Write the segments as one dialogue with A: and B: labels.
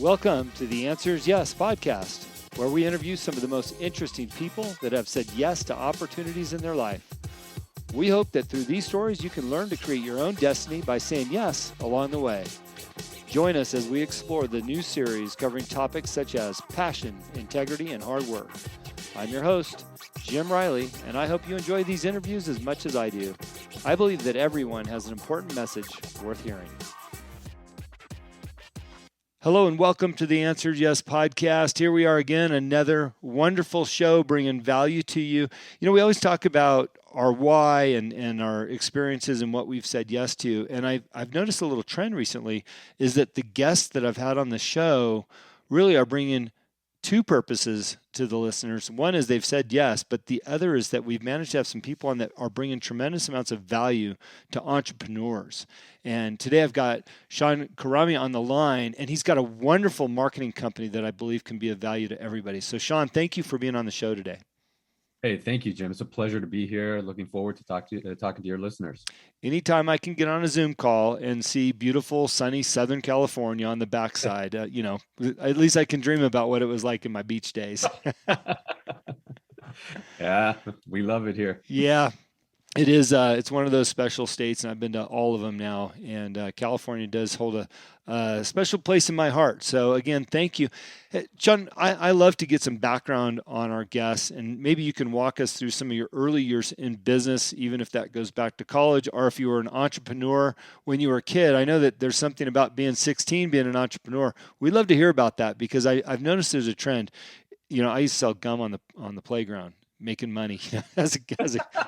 A: Welcome to the Answers Yes podcast, where we interview some of the most interesting people that have said yes to opportunities in their life. We hope that through these stories, you can learn to create your own destiny by saying yes along the way. Join us as we explore the new series covering topics such as passion, integrity, and hard work. I'm your host, Jim Riley, and I hope you enjoy these interviews as much as I do. I believe that everyone has an important message worth hearing. Hello and welcome to the Answers Yes podcast. Here we are again, another wonderful show bringing value to you. You know, we always talk about our why and our experiences and what we've said yes to. And I've noticed a little trend recently is that the guests that I've had on the show really are bringing two purposes to the listeners. One is they've said yes, but the other is that we've managed to have some people on that are bringing tremendous amounts of value to entrepreneurs. And today I've got Shawn Khorrami on the line, and he's got a wonderful marketing company that I believe can be of value to everybody. So Shawn, thank you for being on the show today.
B: Hey, thank you, Jim. It's a pleasure to be here. Looking forward to talking to your listeners.
A: Anytime I can get on a Zoom call and see beautiful, sunny Southern California on the backside, at least I can dream about what it was like in my beach days.
B: Yeah, we love it here.
A: Yeah. It is. It's one of those special states, and I've been to all of them now. And California does hold a special place in my heart. So again, thank you, Shawn. I love to get some background on our guests, and maybe you can walk us through some of your early years in business, even if that goes back to college, or if you were an entrepreneur when you were a kid. I know that there's something about being 16, being an entrepreneur. We'd love to hear about that because I've noticed there's a trend. You know, I used to sell gum on the playground, making money as a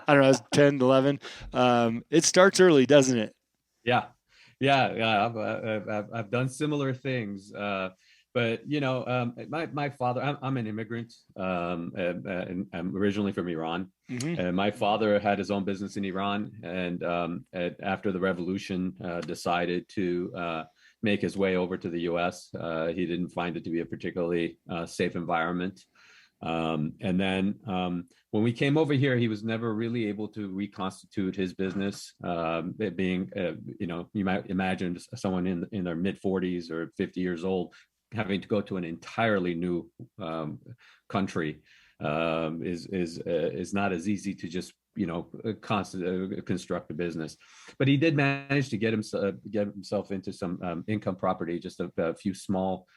A: I don't know, I was 10, 11. It starts early, doesn't it?
B: Yeah. I've done similar things. But my father, I'm an immigrant. And I'm originally from Iran. Mm-hmm. And my father had his own business in Iran. And after the revolution, decided to make his way over to the US. He didn't find it to be a particularly safe environment. And then when we came over here, he was never really able to reconstitute his business. It being, you might imagine someone in their mid 40s or 50 years old having to go to an entirely new country is not as easy to just construct a business. But he did manage to get himself into some income property, just a few small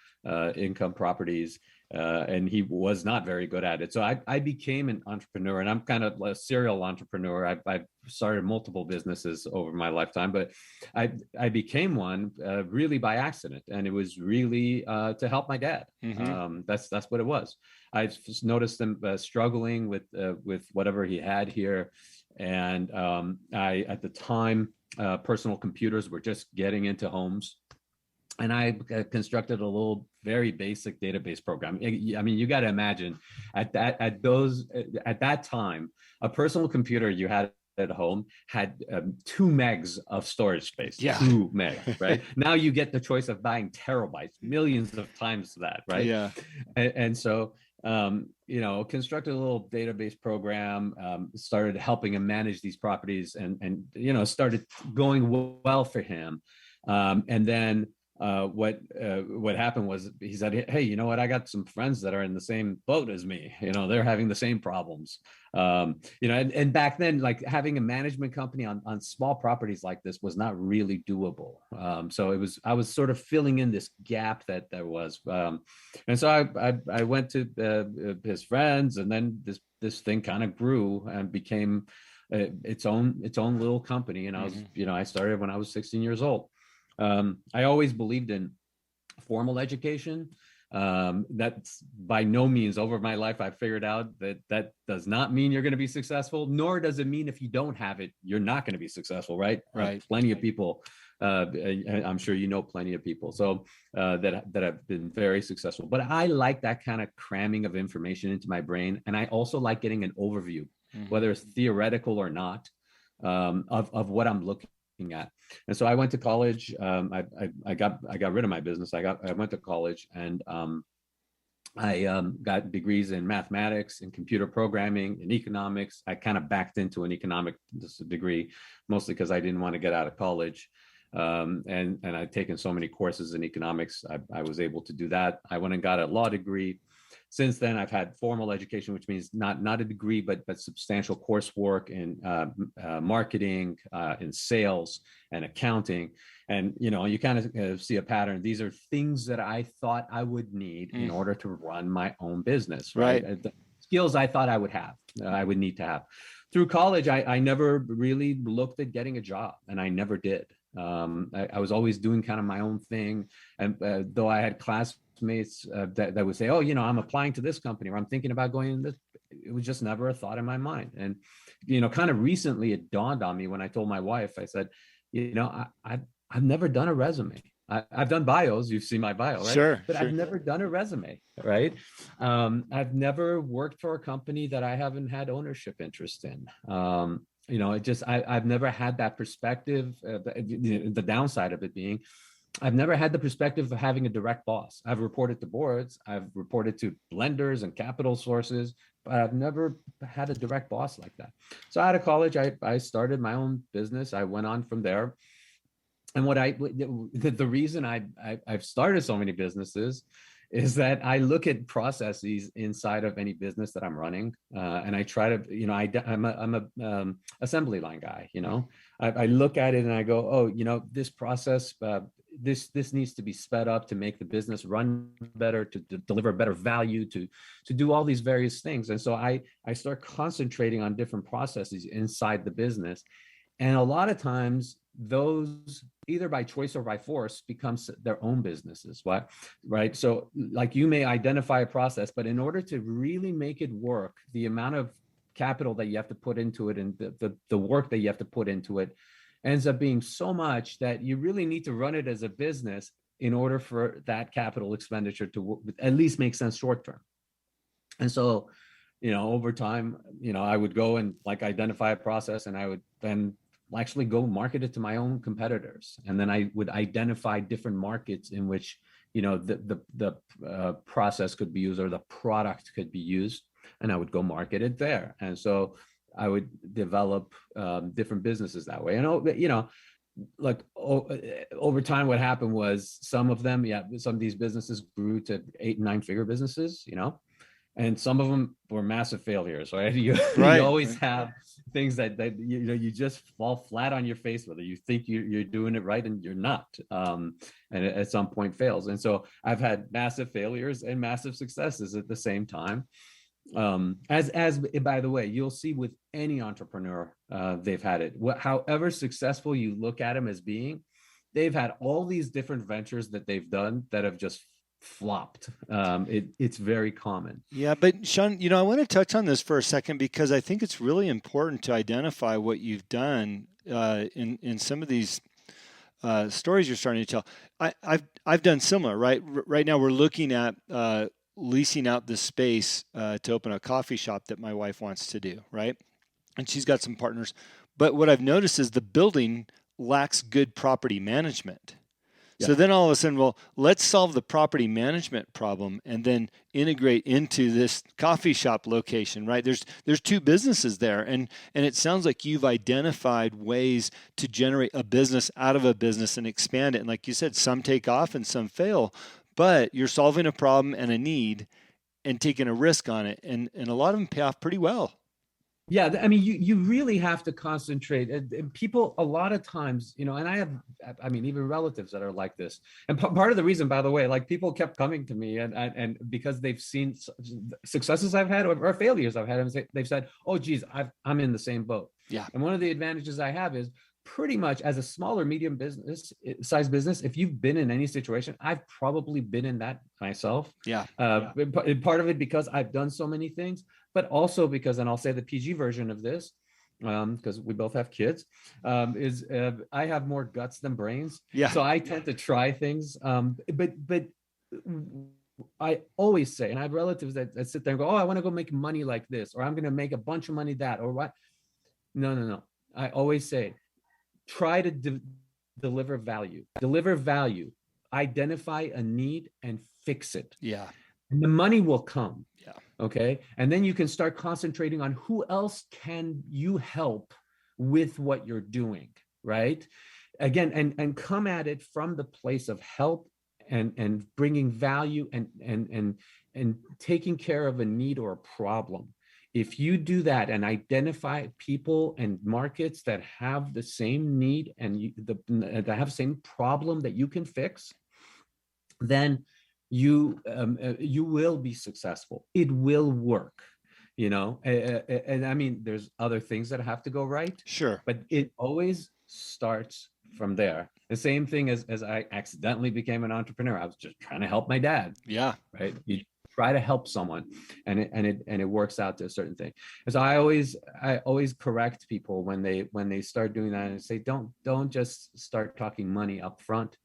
B: income properties. And he was not very good at it. So I became an entrepreneur, and I'm kind of a serial entrepreneur. I've started multiple businesses over my lifetime, but I became one really by accident. And it was really to help my dad. Mm-hmm. That's what it was. I just noticed him struggling with whatever he had here. And at the time, personal computers were just getting into homes. And I constructed a little very basic database program. I mean, you got to imagine at that time, a personal computer you had at home had 2 megs of storage space. Yeah. 2 megs, right? Now you get the choice of buying terabytes, millions of times that, right?
A: Yeah.
B: And so, constructed a little database program, started helping him manage these properties, and started going well for him. And then what happened was he said, hey, you know what? I got some friends that are in the same boat as me. They're having the same problems. And back then, like having a management company on small properties like this was not really doable. So I was sort of filling in this gap that there was. And so I went to his friends, and then this thing kind of grew and became its own little company. And I started when I was 16 years old. I always believed in formal education. That's by no means over my life. I figured out that does not mean you're going to be successful, nor does it mean if you don't have it, you're not going to be successful, right?
A: Right.
B: Plenty of people, I'm sure you know plenty of people, so that have been very successful. But I like that kind of cramming of information into my brain, and I also like getting an overview, mm-hmm. whether it's theoretical or not, of what I'm looking at. And so I went to college. I got rid of my business. I went to college, and I got degrees in mathematics and computer programming and economics. I kind of backed into an economics degree, mostly because I didn't want to get out of college. And I've taken so many courses in economics. I was able to do that. I went and got a law degree. Since then, I've had formal education, which means not a degree, but substantial coursework in marketing, in sales and accounting. And you kind of see a pattern. These are things that I thought I would need in order to run my own business, right? The skills I thought I would need to have. Through college, I never really looked at getting a job, and I never did. I was always doing kind of my own thing. And though I had classmates that would say, oh, I'm applying to this company, or I'm thinking about going in this, it was just never a thought in my mind. And, kind of recently it dawned on me when I told my wife, I said, I've never done a resume. I've done bios. You've seen my bio, right?
A: Sure.
B: But I've never done a resume, right? I've never worked for a company that I haven't had ownership interest in. I've never had that perspective. The downside of it being, I've never had the perspective of having a direct boss. I've reported to boards, I've reported to lenders and capital sources, but I've never had a direct boss like that. So out of college, I started my own business. I went on from there. And the reason I've started so many businesses is that I look at processes inside of any business that I'm running, and I try to, I'm a assembly line guy. I look at it and I go, oh, this process, this needs to be sped up to make the business run better, to deliver better value, to do all these various things. And so I start concentrating on different processes inside the business, and a lot of times those, either by choice or by force, becomes their own businesses. What, right? So like, you may identify a process, but in order to really make it work, the amount of capital that you have to put into it and the work that you have to put into it ends up being so much that you really need to run it as a business in order for that capital expenditure to at least make sense short term. And so, over time, I would go and identify a process, and I would then actually go market it to my own competitors. And then I would identify different markets in which, the process could be used, or the product could be used, and I would go market it there. And so I would develop different businesses that way. And, over time, what happened was some of these businesses grew to 8 and 9 figure businesses, and some of them were massive failures, right? You always have things that you just fall flat on your face with it. You think you're doing it right, and you're not, and at some point fails. And so I've had massive failures and massive successes at the same time. As by the way, you'll see with any entrepreneur, they've had it. However successful you look at them as being, they've had all these different ventures that they've done that have just flopped. It's very common.
A: Yeah, but Shawn, I want to touch on this for a second, because I think it's really important to identify what you've done in some of these stories you're starting to tell. I've done similar, right? Right now we're looking at leasing out the space to open a coffee shop that my wife wants to do, right? And she's got some partners. But what I've noticed is the building lacks good property management. So then all of a sudden, well, let's solve the property management problem and then integrate into this coffee shop location, right? There's 2 businesses there. And it sounds like you've identified ways to generate a business out of a business and expand it. And like you said, some take off and some fail, but you're solving a problem and a need and taking a risk on it. And a lot of them pay off pretty well.
B: Yeah, I mean, you really have to concentrate. And people, a lot of times, and I have, even relatives that are like this. And part of the reason, by the way, people kept coming to me and because they've seen successes I've had or failures I've had, and they've said, oh, geez, I'm in the same boat.
A: Yeah.
B: And one of the advantages I have is pretty much as a smaller, medium size business, if you've been in any situation, I've probably been in that myself.
A: Yeah.
B: Part of it because I've done so many things, but also because, and I'll say the PG version of this, because we both have kids, is I have more guts than brains.
A: Yeah.
B: So I tend to try things. But I always say, and I have relatives that sit there and go, oh, I want to go make money like this, or I'm going to make a bunch of money that, or what? No. I always say, try to deliver value, identify a need and fix it.
A: Yeah.
B: And the money will come.
A: Yeah.
B: Okay. And then you can start concentrating on who else can you help with what you're doing. Right. again, and come at it from the place of help and bringing value and taking care of a need or a problem. If you do that and identify people and markets that have the same need and that have the same problem that you can fix, then you will be successful. It will work, and I mean, there's other things that have to go right,
A: Sure.
B: but it always starts from there. The same thing as I accidentally became an entrepreneur. I was just trying to help my dad,
A: Yeah.
B: right? You try to help someone, and it works out to a certain thing. And so I always correct people when they start doing that, and say, don't just start talking money up front.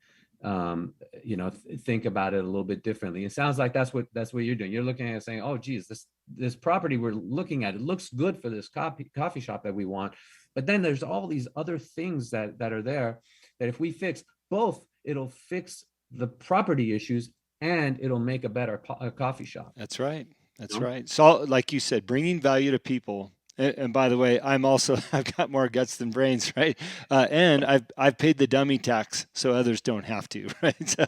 B: Think about it a little bit differently. It sounds like that's what you're doing. You're looking at it saying, oh geez, this property we're looking at, it looks good for this coffee shop that we want, but then there's all these other things that are there that if we fix both, it'll fix the property issues and it'll make a better coffee shop.
A: That's right. That's right. So, like you said, bringing value to people. And by the way, I've got more guts than brains, right? And I've paid the dummy tax, so others don't have to, right? So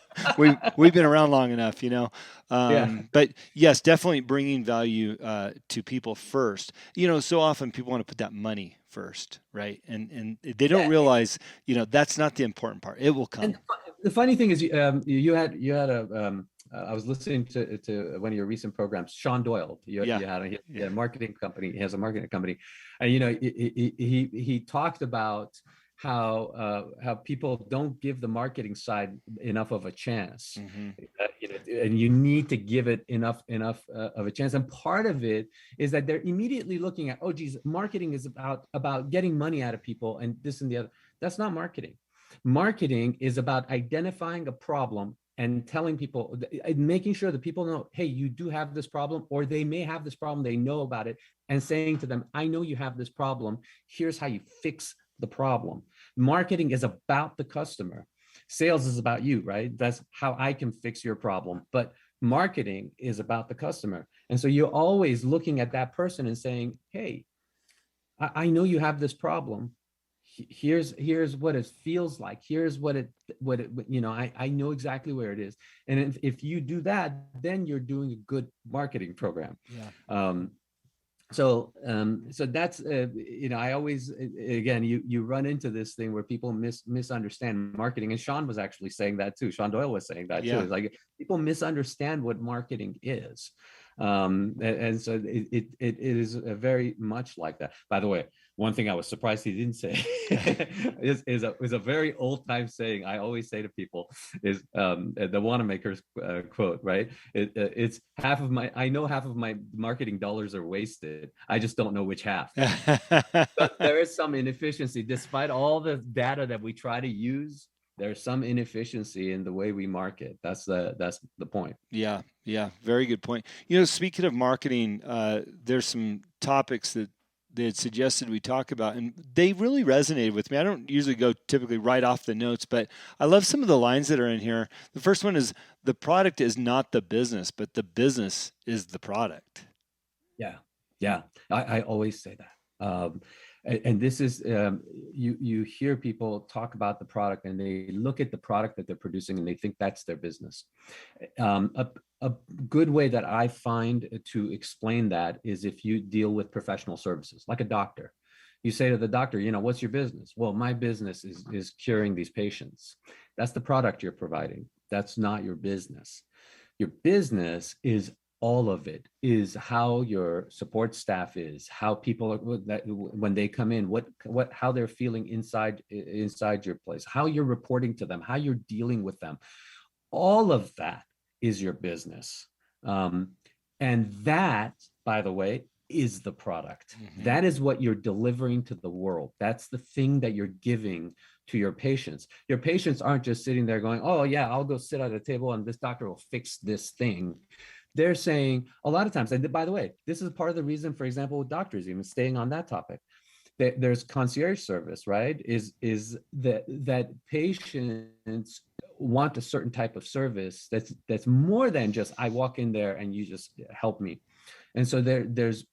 A: we've been around long enough,
B: Yeah.
A: But yes, definitely bringing value to people first. So often people want to put that money first, right? And they don't realize, that's not the important part. It will come.
B: And the funny thing is, you had a. I was listening to one of your recent programs, Shawn Doyle. You had a marketing company. He has a marketing company, and he talked about how people don't give the marketing side enough of a chance, and you need to give it enough of a chance. And part of it is that they're immediately looking at, oh geez, marketing is about getting money out of people and this and the other. That's not marketing. Marketing is about identifying a problem and telling people, making sure that people know, hey, you do have this problem, or they may have this problem, they know about it, and saying to them, I know you have this problem, here's how you fix the problem. Marketing is about the customer. Sales is about you, right? That's how I can fix your problem. But marketing is about the customer. And so you're always looking at that person and saying, hey, I know you have this problem. Here's what it feels like. Here's what it I know exactly where it is. And if you do that, then you're doing a good marketing program. So that's I always, again, you run into this thing where people misunderstand marketing, and Shawn was actually saying that too. Shawn Doyle was saying that too. It's like people misunderstand what marketing is, and so it is very much like that. By the way, one thing I was surprised he didn't say is a very old time saying I always say to people is the Wanamaker's quote, right? It's I know half of my marketing dollars are wasted. I just don't know which half. But there is some inefficiency, despite all the data that we try to use. There's some inefficiency in the way we market. That's the point.
A: Yeah, very good point. Speaking of marketing, there's some topics that they had suggested we talk about, and they really resonated with me. I don't usually go typically right off the notes, but I love some of the lines that are in here. The first one is, the product is not the business, but the business is the product.
B: Yeah. I always say that. And this is, you hear people talk about the product and they look at the product that they're producing and they think that's their business. A good way that I find to explain that is if you deal with professional services, like a doctor. You say to the doctor, what's your business? Well, my business is curing these patients. That's the product you're providing. That's not your business. Your business is all of it, is how your support staff is, how people when they come in, how they're feeling inside your place, how you're reporting to them, how you're dealing with them. All of that is your business. And that, by the way, is the product. Mm-hmm. That is what you're delivering to the world. That's the thing that you're giving to your patients. Your patients aren't just sitting there going, oh yeah, I'll go sit at a table and this doctor will fix this thing. They're saying a lot of times, and by the way, this is part of the reason, for example, with doctors, even staying on that topic, there's concierge service, right? Is that patients want a certain type of service that's more than just I walk in there and you just help me. And so there's